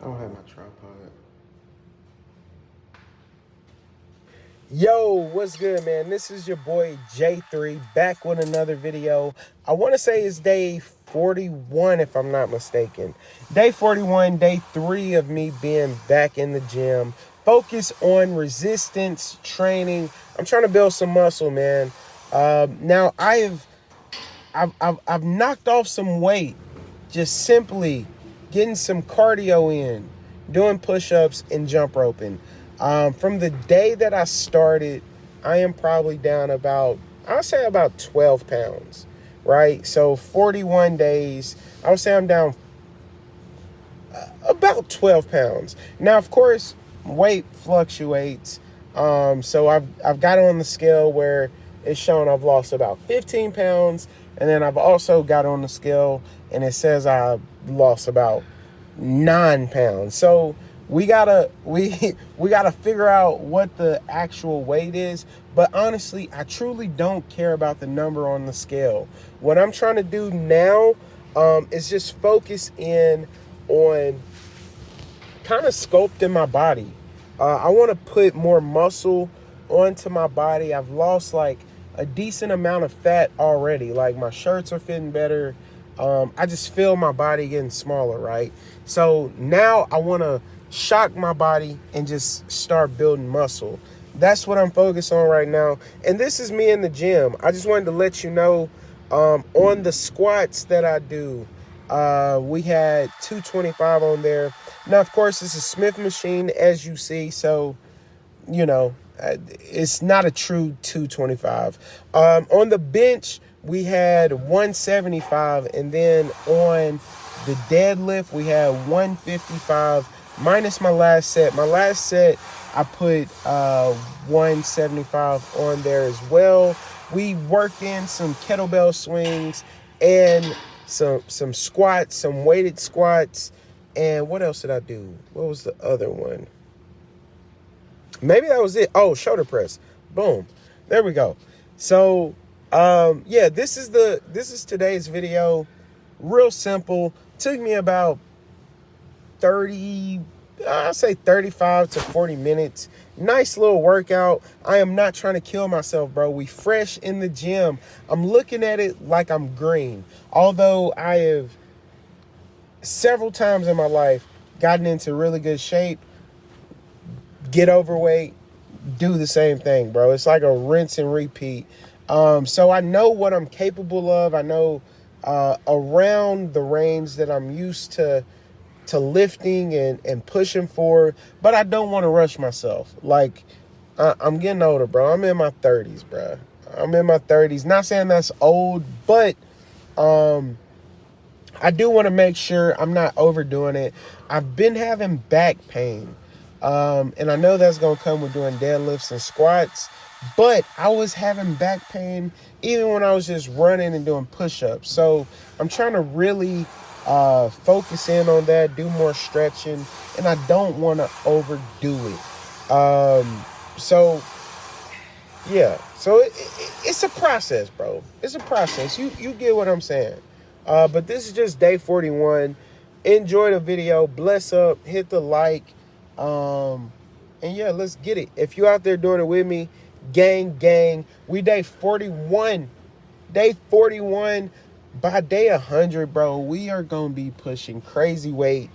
I don't have my tripod. Yo, what's good, man? This is your boy J3 back with another video. I want to say it's day 41 if I'm not mistaken. Day 41, day 3 of me being back in the gym. Focus on resistance training. I'm trying to build some muscle, man. Now I've knocked off some weight just simply getting some cardio in, doing push-ups and jump roping. From the day that I started, I am probably down I'll say about 12 pounds, right? So 41 days, I would say I'm down about 12 pounds. Now, of course, weight fluctuates. So I've got on the scale where it's showing I've lost about 15 pounds. And then I've also got on the scale and it says I lost about 9 pounds. So we gotta figure out what the actual weight is. But honestly, I truly don't care about the number on the scale. What I'm trying to do now is just focus in on kind of sculpting my body. I want to put more muscle onto my body. I've lost like a decent amount of fat already. Like my shirts are fitting better. I just feel my body getting smaller, right? So now I want to shock my body and just start building muscle. That's what I'm focused on right now. And this is me in the gym. I just wanted to let you know on the squats that I do, we had 225 on there. Now, of course, it's a Smith machine, as you see. So, you know, it's not a true 225. On the bench, we had 175. And then on the deadlift, we had 155 minus my last set. My last set, I put 175 on there as well. We worked in some kettlebell swings and some squats, some weighted squats. And what else did I do? What was the other one? Maybe that was it. Oh, shoulder press. Boom. There we go. So, yeah, this is today's video. Real simple. Took me about 35 to 40 minutes. Nice little workout. I am not trying to kill myself, bro. We fresh in the gym. I'm looking at it like I'm green. Although I have several times in my life gotten into really good shape, get overweight, do the same thing, bro. It's like a rinse and repeat. So I know what I'm capable of. I know around the range that I'm used to lifting and pushing for, but I don't want to rush myself. Like, I'm getting older, bro. I'm in my 30s, bro. I'm in my 30s. Not saying that's old, but I do want to make sure I'm not overdoing it. I've been having back pain. And I know that's going to come with doing deadlifts and squats, but I was having back pain even when I was just running and doing push-ups. So I'm trying to really focus in on that, do more stretching, and I don't want to overdo it. So yeah, so it's a process, bro. It's a process. You get what I'm saying. But this is just day 41. Enjoy the video. Bless up. Hit the like. And yeah, let's get it. If you out there doing it with me, gang, we day 41. Day 41. By day 100, bro, we are going to be pushing crazy weight.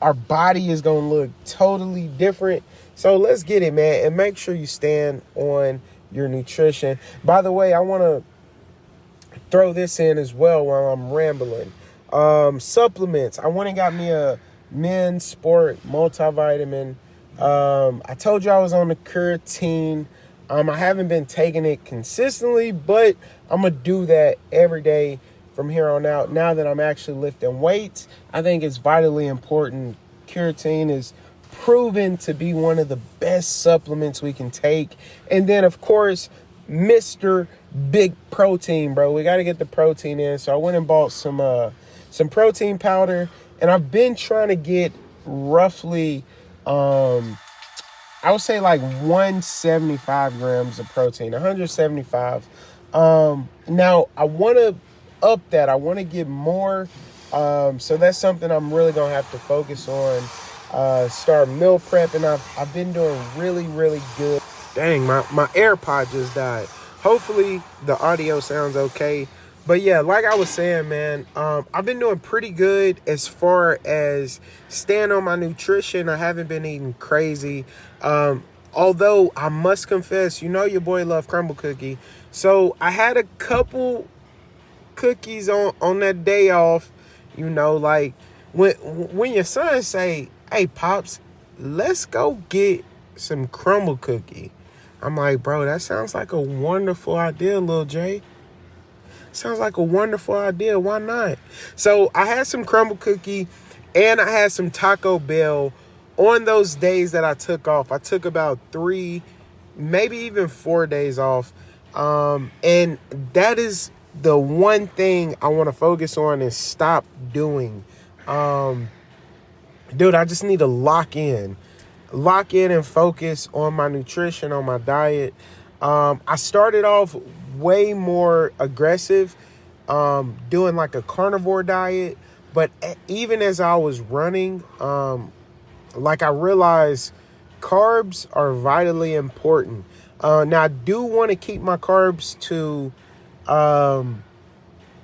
Our body is going to look totally different. So let's get it, man. And make sure you stand on your nutrition. By the way, I want to throw this in as well while I'm rambling. Supplements. I went and got me a men's sport multivitamin. I told you I was on the creatine. I haven't been taking it consistently, but I'm going to do that every day from here on out. Now that I'm actually lifting weights, I think it's vitally important. Creatine is proven to be one of the best supplements we can take. And then, of course, Mr. Big Protein, bro. We got to get the protein in. So I went and bought some protein powder. And I've been trying to get roughly, I would say like 175 grams of protein, 175. Now, I want to up that. I want to get more. So that's something I'm really going to have to focus on start meal prep, and I've been doing really, really good. Dang, my AirPod just died. Hopefully the audio sounds okay. But yeah, like I was saying, man, I've been doing pretty good as far as staying on my nutrition. I haven't been eating crazy. Although I must confess, your boy love crumble cookie. So I had a couple cookies on that day off. Like when your son say, "Hey, pops, let's go get some crumble cookie." I'm like, bro, that sounds like a wonderful idea, Lil J. Sounds like a wonderful idea. Why not? So I had some crumble cookie and I had some Taco Bell on those days that I took off. I took about 3, maybe even 4 days off. And that is the one thing I want to focus on and stop doing. Dude, I just need to lock in and focus on my nutrition, on my diet. I started off way more aggressive, doing like a carnivore diet. But even as I was running, I realized carbs are vitally important. Now I do want to keep my carbs to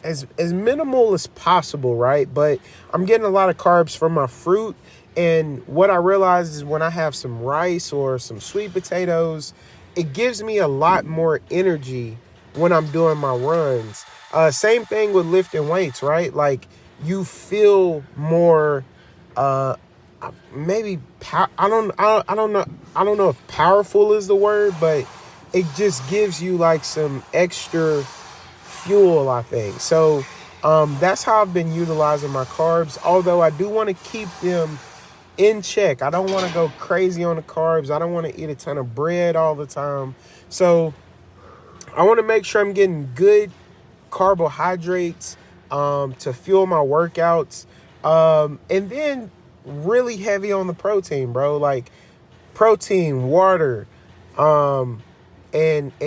as minimal as possible, right? But I'm getting a lot of carbs from my fruit. And what I realized is when I have some rice or some sweet potatoes, it gives me a lot more energy when I'm doing my runs. Same thing with lifting weights, right? Like you feel more, maybe I don't know if powerful is the word, but it just gives you like some extra fuel, I think. So that's how I've been utilizing my carbs. Although I do want to keep them in check. I don't want to go crazy on the carbs. I don't want to eat a ton of bread all the time. So I want to make sure I'm getting good carbohydrates to fuel my workouts. And then really heavy on the protein, bro. Like protein, water, and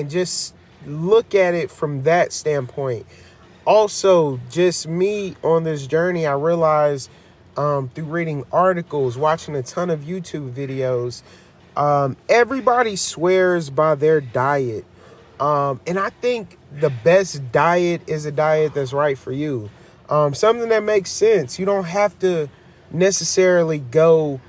just look at it from that standpoint. Also, just me on this journey, I realized through reading articles, watching a ton of YouTube videos, everybody swears by their diet. And I think the best diet is a diet that's right for you. Something that makes sense. You don't have to necessarily go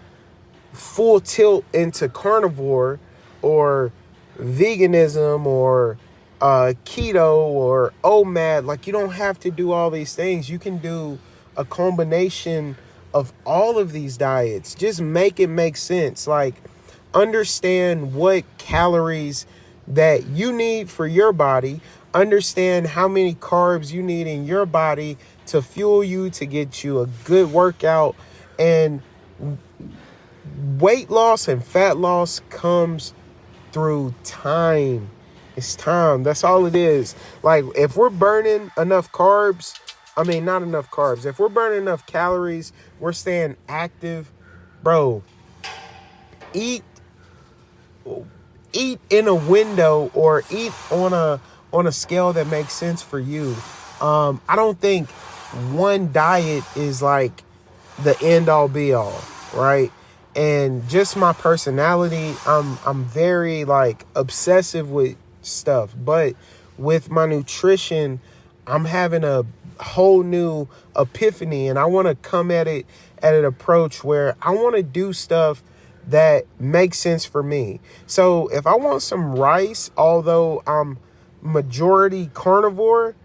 full tilt into carnivore or veganism or keto or OMAD. Like, you don't have to do all these things. You can do a combination of all of these diets. Just make it make sense. Like, understand what calories that you need for your body. Understand how many carbs you need in your body to fuel you, to get you a good workout. And weight loss and fat loss comes through time. It's time. That's all it is. Like, if we're burning enough carbs, not enough carbs. If we're burning enough calories, we're staying active, bro. Eat in a window or eat on a scale that makes sense for you. I don't think one diet is like the end all be all, right? And just my personality, I'm very like obsessive with stuff, but with my nutrition, I'm having a whole new epiphany, and I want to come at it at an approach where I want to do stuff that makes sense for me. So if I want some rice, although I'm majority carnivore,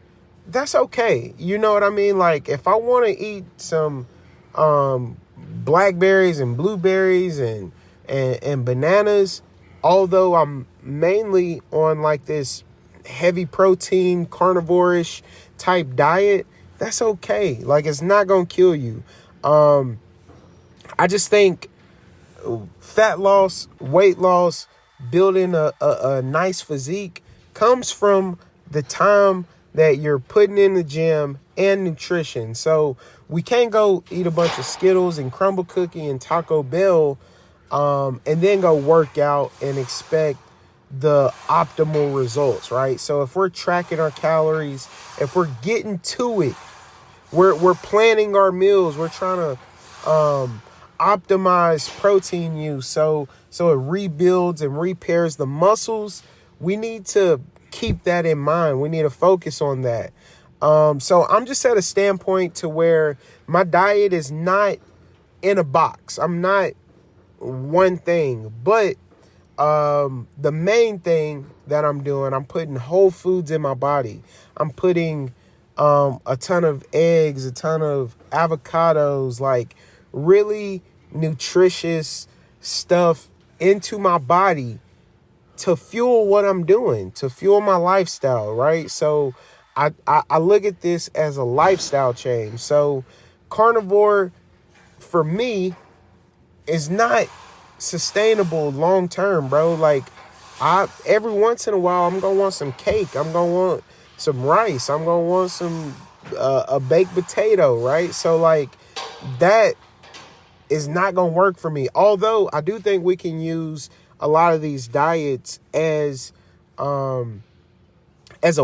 that's okay. You know what I mean? Like, if I want to eat some blackberries and blueberries and bananas, although I'm mainly on like this heavy protein carnivore-ish type diet, that's okay. Like, it's not gonna kill you. I just think fat loss, weight loss, building a nice physique comes from the time that you're putting in the gym and nutrition. So we can't go eat a bunch of Skittles and crumble cookie and Taco Bell and then go work out and expect the optimal results, right? So if we're tracking our calories, if we're getting to it, we're planning our meals, we're trying to optimize protein use so it rebuilds and repairs the muscles. We need to keep that in mind. We need to focus on that. So I'm just at a standpoint to where my diet is not in a box. I'm not one thing, but the main thing that I'm doing, I'm putting whole foods in my body. I'm putting a ton of eggs, a ton of avocados, like really nutritious stuff into my body to fuel what I'm doing, to fuel my lifestyle, right? So I look at this as a lifestyle change. So carnivore for me is not sustainable long term, bro. Like I every once in a while I'm gonna want some cake. I'm gonna want some rice. I'm gonna want some a baked potato, right? So like that is not gonna work for me. Although I do think we can use a lot of these diets as a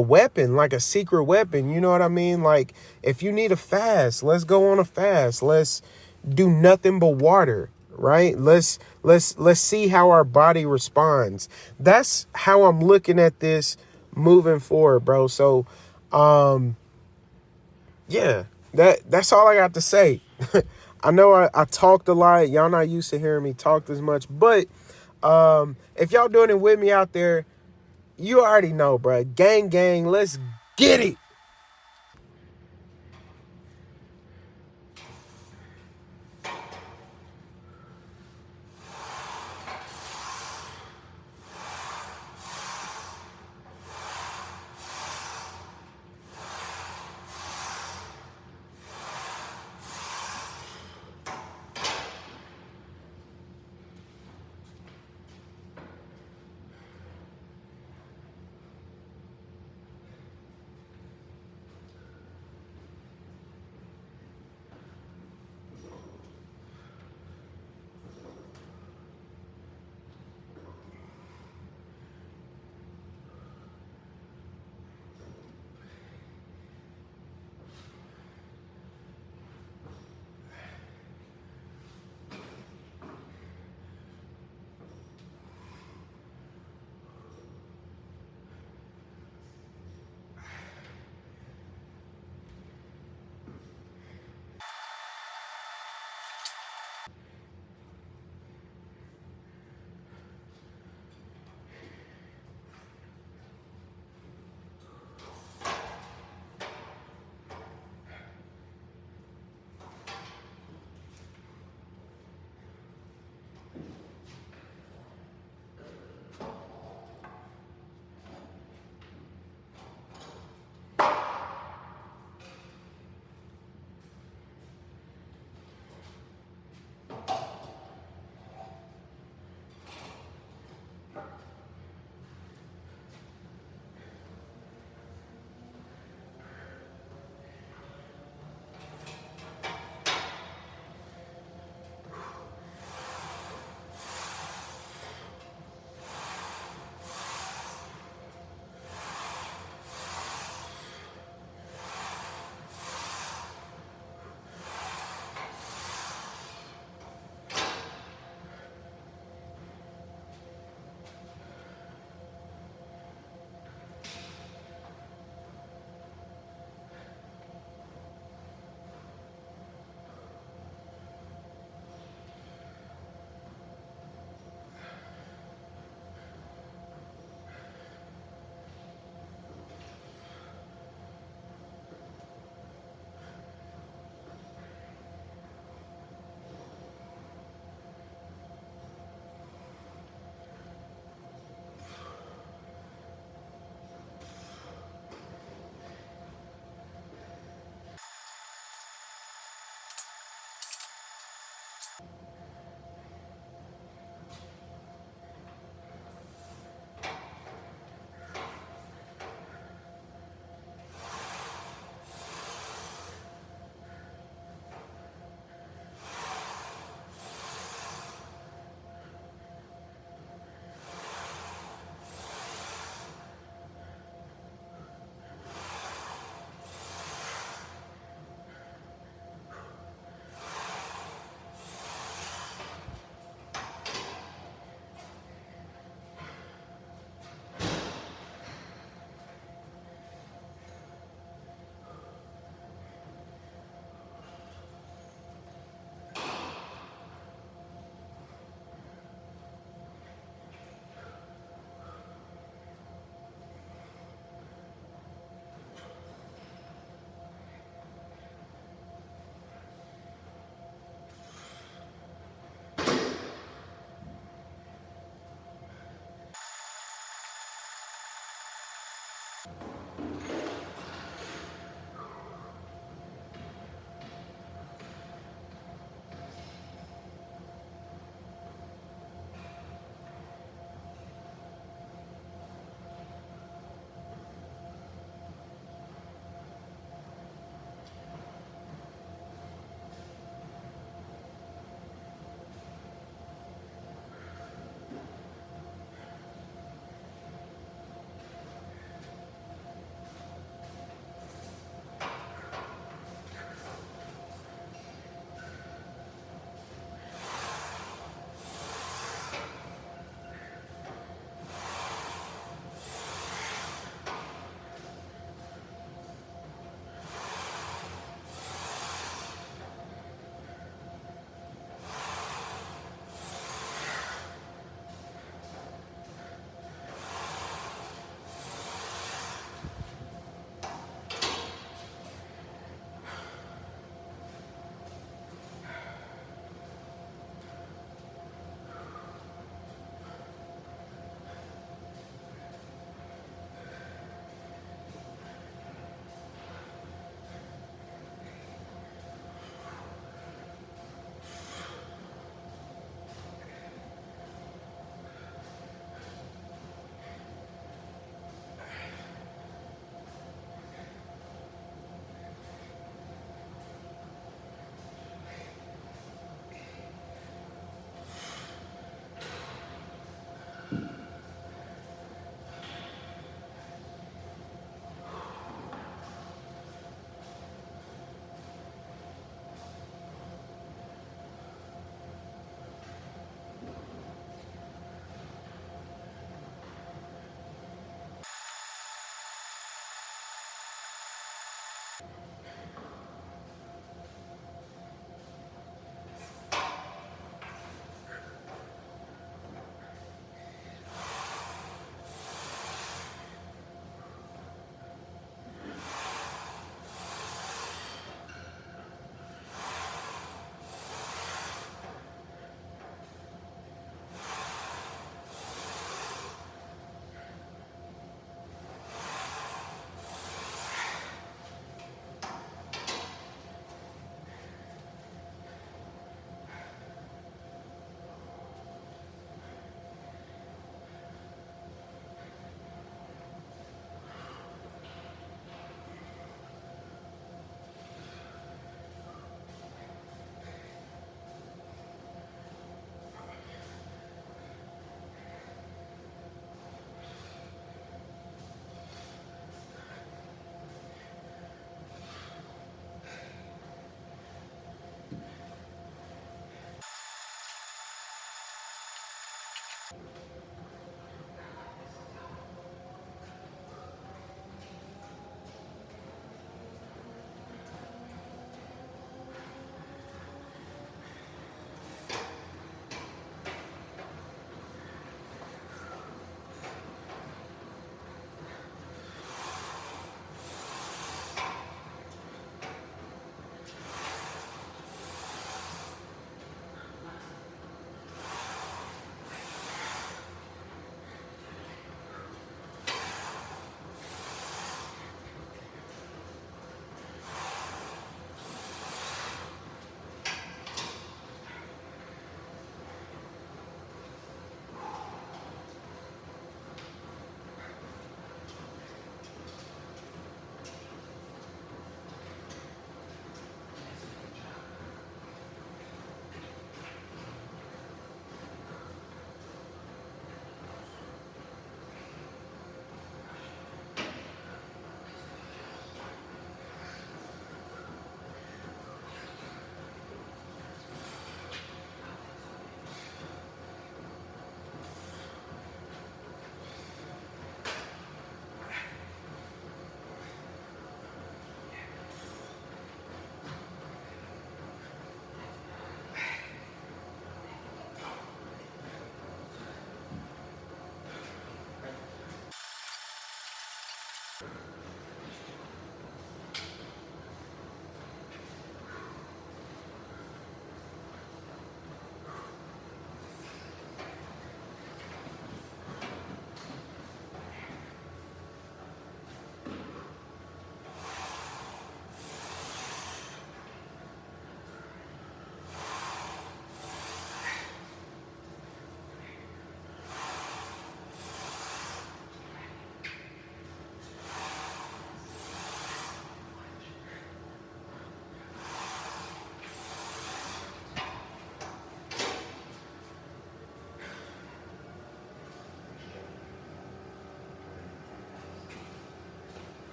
weapon, like a secret weapon. You know what I mean? Like if you need a fast, let's go on a fast. Let's do nothing but water, right? Let's see how our body responds. That's how I'm looking at this moving forward, bro. So yeah, that's all I got to say. I know I talked a lot. Y'all not used to hearing me talk this much, but if y'all doing it with me out there, you already know, bro. Gang, let's get it.